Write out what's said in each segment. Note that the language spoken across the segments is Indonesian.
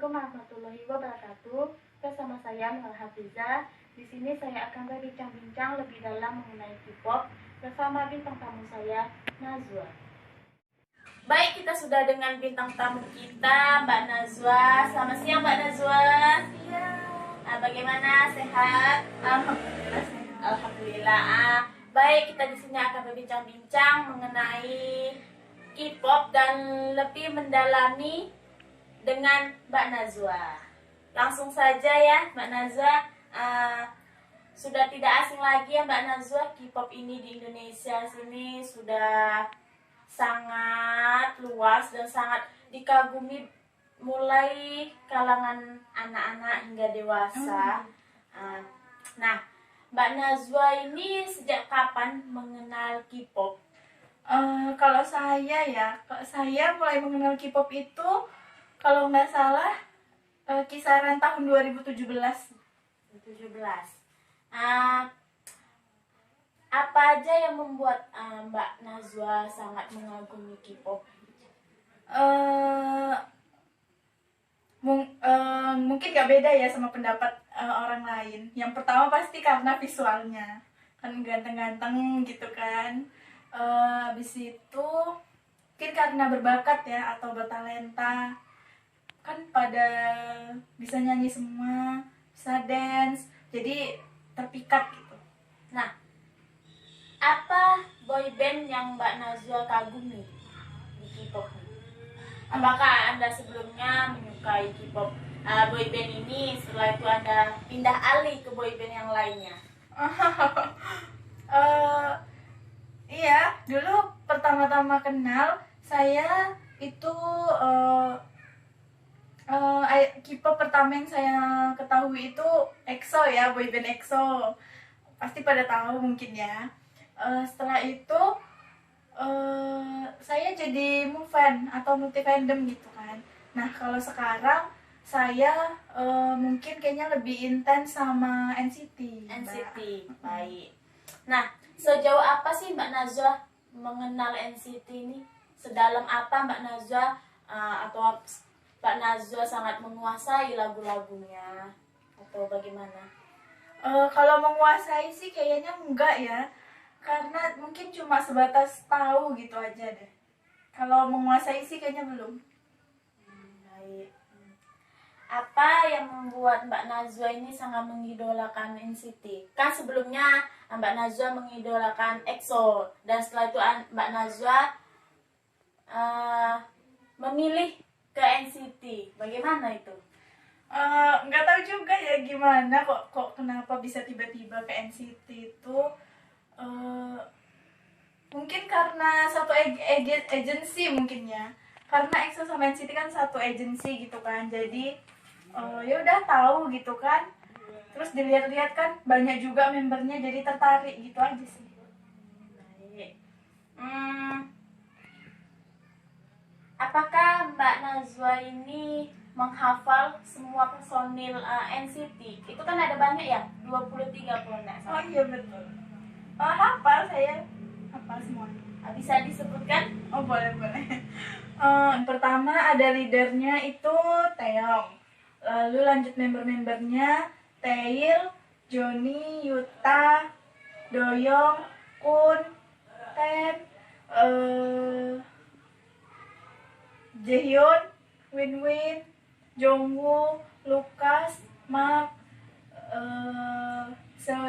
Assalamualaikum warahmatullahi wabarakatuh. Bersama saya Nur Hafiza. Di sini saya akan berbincang-bincang lebih dalam mengenai K-pop bersama bintang tamu saya, Nazwa. Baik, kita sudah dengan bintang tamu kita, Mbak Nazwa. Selamat siang, Mbak Nazwa. Iya. Bagaimana? Sehat? Alhamdulillah sehat. Alhamdulillah. Baik, kita di sini akan berbincang-bincang mengenai K-pop dan lebih mendalami dengan Mbak Nazwa. Langsung saja ya, Mbak Nazwa. Sudah tidak asing lagi ya Mbak Nazwa, K-pop ini di Indonesia sini sudah sangat luas dan sangat dikagumi mulai kalangan anak-anak hingga dewasa. Nah, Mbak Nazwa ini sejak kapan mengenal K-pop? Kalau saya mulai mengenal K-pop itu kalau nggak salah kisaran tahun 2017. Apa aja yang membuat Mbak Nazwa sangat mengagumi K-pop? Mungkin gak beda ya sama pendapat orang lain. Yang pertama pasti karena visualnya, kan ganteng-ganteng gitu kan. Habis itu mungkin karena berbakat ya atau bertalenta, kan pada bisa nyanyi semua, bisa dance, jadi terpikat gitu. Nah, apa boyband yang Mbak Nazwa kagumi di K-pop? Apakah Anda sebelumnya menyukai K-pop boyband ini, setelah itu Anda pindah alih ke boyband yang lainnya? Iya, dulu pertama-tama kenal saya itu K-pop pertama yang saya ketahui itu EXO ya, boyband EXO. Pasti pada tahu mungkin ya. Setelah itu saya jadi fan atau multi fandom gitu kan. Nah, kalau sekarang saya mungkin kayaknya lebih intens sama NCT. NCT, baik. Nah, sejauh apa sih Mbak Nazwa mengenal NCT ini? Sedalam apa Mbak Nazwa atau Mbak Nazwa sangat menguasai lagu-lagunya atau bagaimana? Kalau menguasai sih kayaknya enggak ya, karena mungkin cuma sebatas tahu gitu aja deh. Kalau menguasai sih kayaknya belum. Baik. Apa yang membuat Mbak Nazwa ini sangat mengidolakan NCT? Kan sebelumnya Mbak Nazwa mengidolakan EXO dan setelah itu Mbak Nazwa memilih ke NCT. Bagaimana itu? Nggak tahu juga ya gimana kok kenapa bisa tiba-tiba ke NCT itu. Mungkin karena satu agensi mungkin ya, karena EXO sama NCT kan satu agensi gitu kan, jadi ya udah tahu gitu kan, terus dilihat-lihat kan banyak juga membernya, jadi tertarik gitu aja sih. Baik. Apakah Mbak Nazwa ini menghafal semua personil NCT? Itu kan ada banyak ya, 23 kalau nggak Oh salah. iya betul. Saya hafal semuanya. Bisa disebutkan? Oh boleh. Pertama ada leadernya itu Taeyong, lalu lanjut member-membernya Taeil, Johnny, Yuta, Doyoung, Kun, Ten, Jaehyun, Winwin, Jongwoo, Lucas, Mark,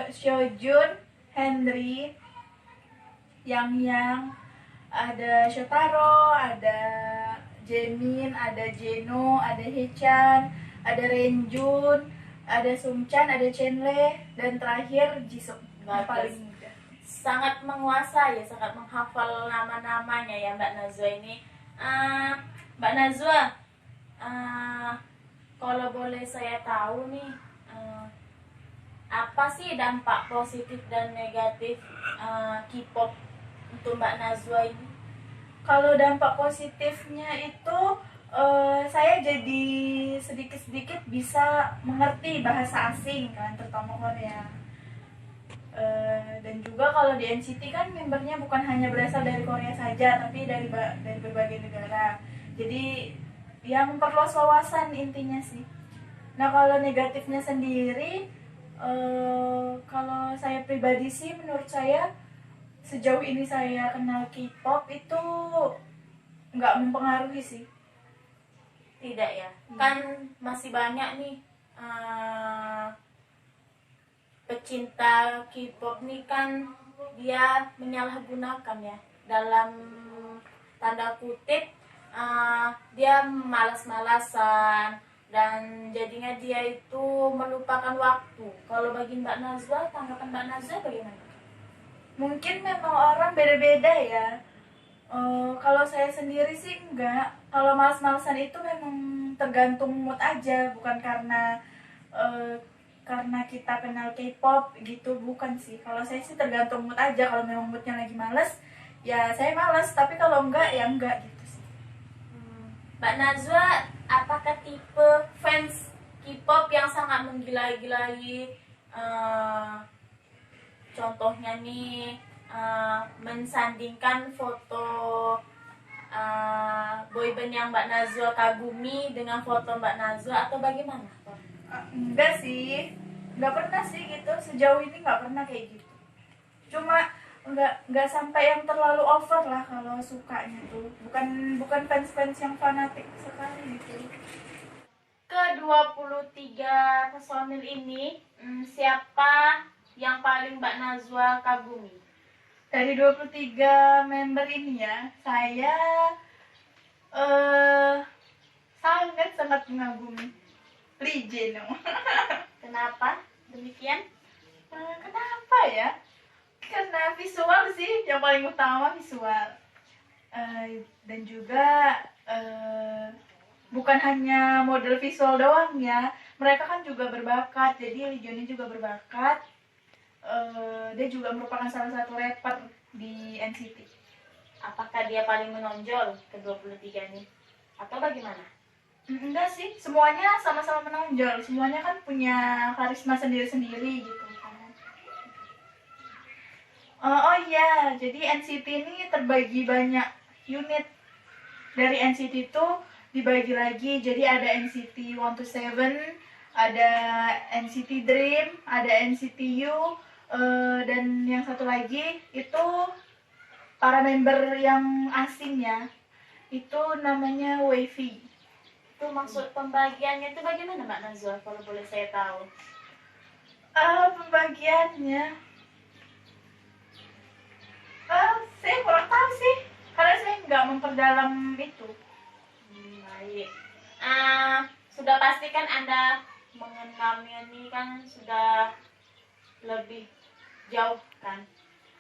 Seojun, Henry, Yang, ada Shotaro, ada Jaemin, ada Jeno, ada Hechan, ada Renjun, ada Sungchan, ada Chenle, dan terakhir Jisoo yang paling muda. Sangat menguasai ya, sangat menghafal nama-namanya ya Mbak Nazwa ini. Mbak Nazwa, kalau boleh saya tahu nih, apa sih dampak positif dan negatif K-pop untuk Mbak Nazwa ini? Kalau dampak positifnya itu saya jadi sedikit-sedikit bisa mengerti bahasa asing kan, terutama Korea. Dan juga kalau di NCT kan membernya bukan hanya berasal dari Korea saja, tapi dari berbagai negara. Jadi ya memperluas wawasan intinya sih. Nah kalau negatifnya sendiri, kalau saya pribadi sih, menurut saya sejauh ini saya kenal K-pop itu nggak mempengaruhi sih. Tidak ya, kan masih banyak nih pecinta K-pop nih kan, dia menyalahgunakan ya, dalam tanda kutip, dia malas-malasan dan jadinya dia itu melupakan waktu. Kalau bagi Mbak Nazwa, tanggapan Mbak Nazwa bagaimana? Mungkin memang orang beda-beda ya. Kalau saya sendiri sih enggak. Kalau malas-malasan itu memang tergantung mood aja, bukan karena kita kenal K-pop gitu, bukan sih. Kalau saya sih tergantung mood aja. Kalau memang moodnya lagi males, ya saya males. Tapi kalau enggak, ya enggak gitu sih. Mbak Nazwa, apakah tipe fans K-pop yang sangat menggila-gilai? Contohnya nih, mensandingkan foto boyband yang Mbak Nazwa kagumi dengan foto Mbak Nazwa, atau bagaimana? Enggak sih, enggak pernah sih gitu. Sejauh ini enggak pernah kayak gitu. Cuma enggak sampai yang terlalu over lah kalau sukanya tuh. Bukan fans yang fanatik sekali gitu. Ke 23 personil ini, siapa yang paling Mbak Nazwa kagumi? Dari 23 member ini ya, saya sangat mengagumi Lee Jae-nung. Kenapa demikian? Kenapa ya? Karena visual sih, yang paling utama visual. Dan juga bukan hanya model visual doang ya, mereka kan juga berbakat. Jadi Lee Jae-nung juga berbakat. Dia juga merupakan salah satu rapper di NCT. Apakah dia paling menonjol ke 23 ini? Atau bagaimana? Enggak sih, semuanya sama-sama menonjol. Semuanya kan punya karisma sendiri-sendiri gitu kan. Oh iya, jadi NCT ini terbagi banyak unit. Dari NCT itu dibagi lagi, jadi ada NCT 127, ada NCT Dream, ada NCT U, dan yang satu lagi itu para member yang asing ya, itu namanya Wavy. Itu maksud pembagiannya itu bagaimana Mbak Nazwa, kalau boleh saya tahu? Pembagiannya, saya kurang tahu sih, karena saya nggak memperdalam itu. Baik. Sudah pasti kan Anda mengenalnya ini kan sudah lebih jauh kan?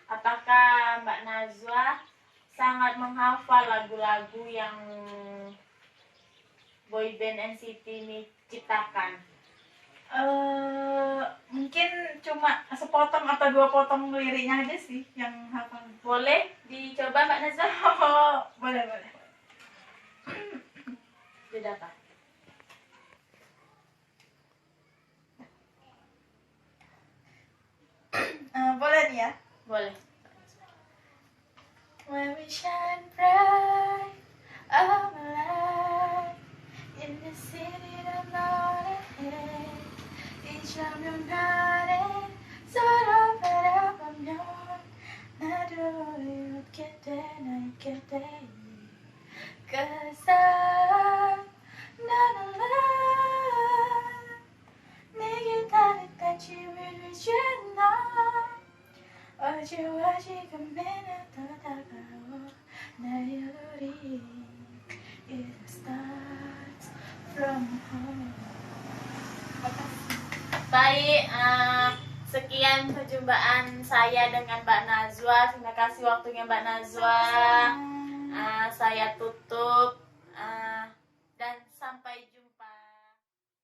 Apakah Mbak Nazwa sangat menghafal lagu-lagu yang boyband NCT ini ciptakan? Mungkin cuma sepotong atau dua potong liriknya aja sih yang hafal. Boleh dicoba Mbak Nazwa? Boleh. Sudah Pak. Boleh nih ya. Boleh. When we shine bright, oh my light, in the city that not ahead, 이처럼 변해 서로 바라보면 나도 웃게 돼, 나 있게 돼. 'Cause I'm not alone. 내게 다가가지 않아. 어제와 지금에는 더 다가와 나의 우리. It starts from home. Baik, sekian perjumpaan saya dengan Mbak Nazwa. Terima kasih waktunya Mbak Nazwa. Saya tutup, dan sampai jumpa.